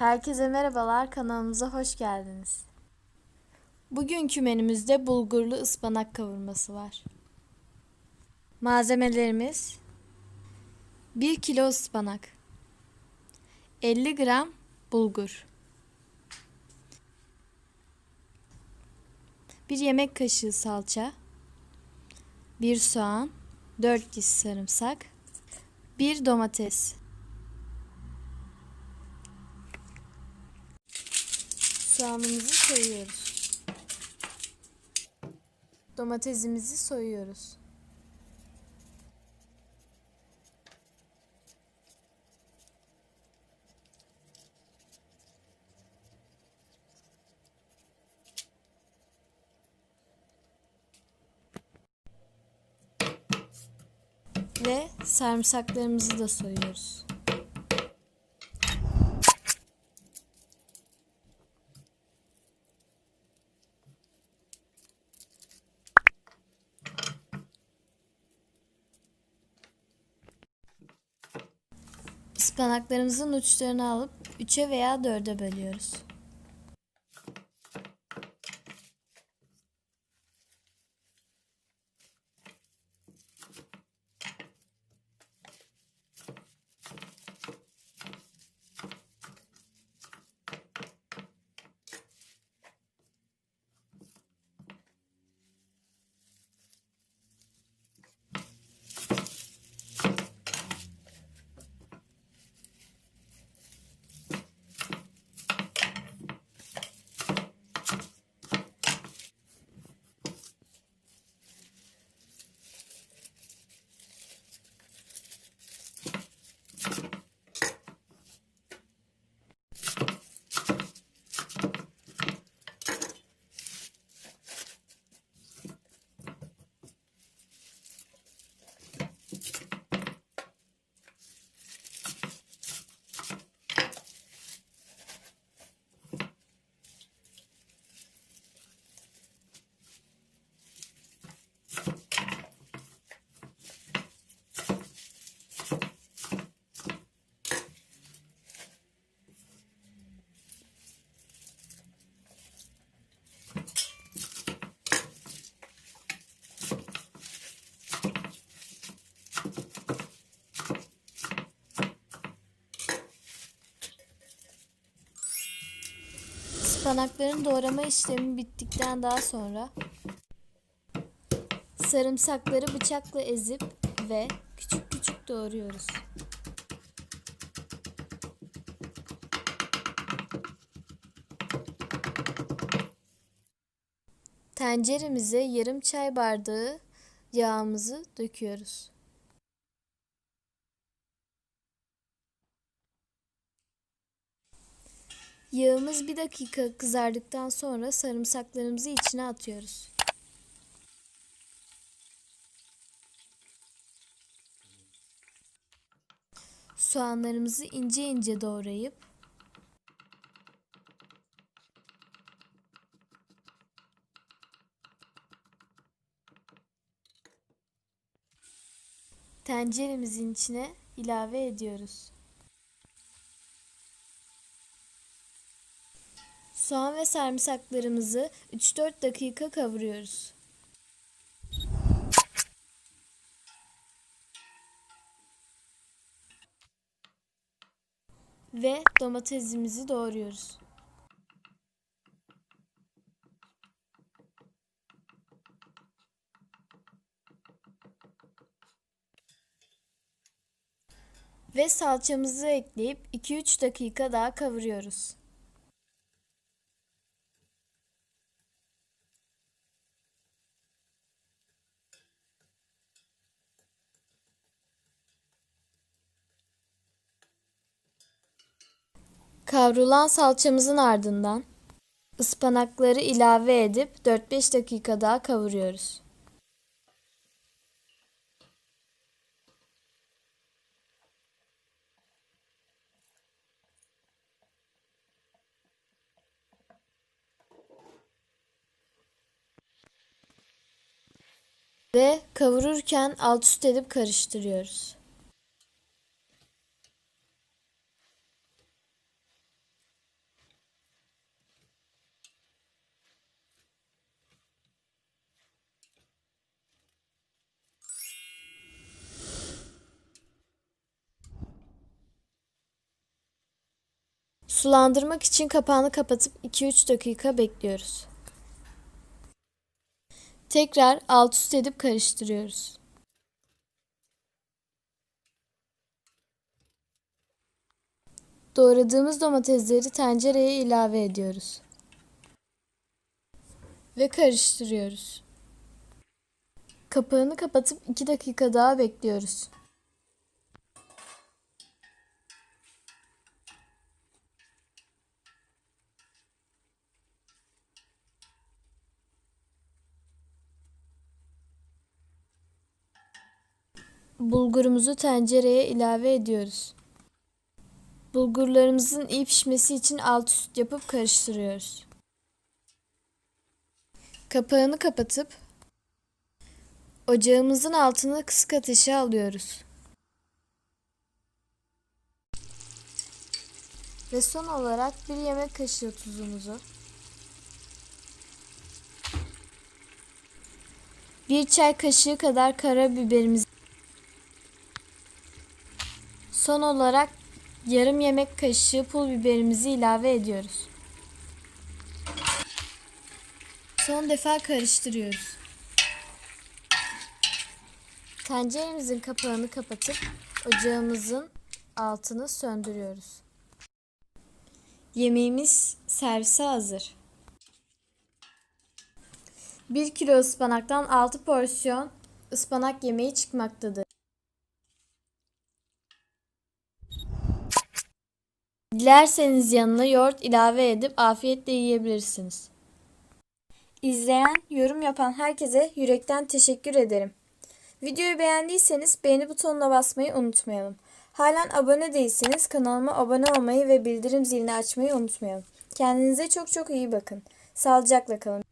Herkese merhabalar, kanalımıza hoş geldiniz. Bugünkü menümüzde bulgurlu ıspanak kavurması var. Malzemelerimiz: 1 kilo ıspanak, 50 gram bulgur, 1 yemek kaşığı salça, 1 soğan, 4 diş sarımsak, 1 domates. Soğanımızı soyuyoruz. Domatesimizi soyuyoruz. Ve sarımsaklarımızı da soyuyoruz. Ispanaklarımızın uçlarını alıp 3'e veya 4'e bölüyoruz. Ispanakların doğrama işlemi bittikten daha sonra sarımsakları bıçakla ezip ve küçük küçük doğruyoruz. Tenceremize yarım çay bardağı yağımızı döküyoruz. Yağımız 1 dakika kızardıktan sonra sarımsaklarımızı içine atıyoruz. Soğanlarımızı ince ince doğrayıp tenceremizin içine ilave ediyoruz. Soğan ve sarımsaklarımızı 3-4 dakika kavuruyoruz. Ve domatesimizi doğruyoruz. Ve salçamızı ekleyip 2-3 dakika daha kavuruyoruz. Kavrulan salçamızın ardından ıspanakları ilave edip 4-5 dakika daha kavuruyoruz. Ve kavururken alt üst edip karıştırıyoruz. Sulandırmak için kapağını kapatıp 2-3 dakika bekliyoruz. Tekrar alt üst edip karıştırıyoruz. Doğradığımız domatesleri tencereye ilave ediyoruz. Ve karıştırıyoruz. Kapağını kapatıp 2 dakika daha bekliyoruz. Bulgurumuzu tencereye ilave ediyoruz. Bulgurlarımızın iyi pişmesi için alt üst yapıp karıştırıyoruz. Kapağını kapatıp ocağımızın altını kısık ateşe alıyoruz. Ve son olarak 1 yemek kaşığı tuzumuzu, 1 çay kaşığı kadar karabiberimizi, son olarak yarım yemek kaşığı pul biberimizi ilave ediyoruz. Son defa karıştırıyoruz. Tenceremizin kapağını kapatıp ocağımızın altını söndürüyoruz. Yemeğimiz servise hazır. 1 kilo ıspanaktan 6 porsiyon ıspanak yemeği çıkmaktadır. Dilerseniz yanına yoğurt ilave edip afiyetle yiyebilirsiniz. İzleyen, yorum yapan herkese yürekten teşekkür ederim. Videoyu beğendiyseniz beğeni butonuna basmayı unutmayalım. Halen abone değilseniz kanalıma abone olmayı ve bildirim zilini açmayı unutmayalım. Kendinize çok çok iyi bakın. Sağlıcakla kalın.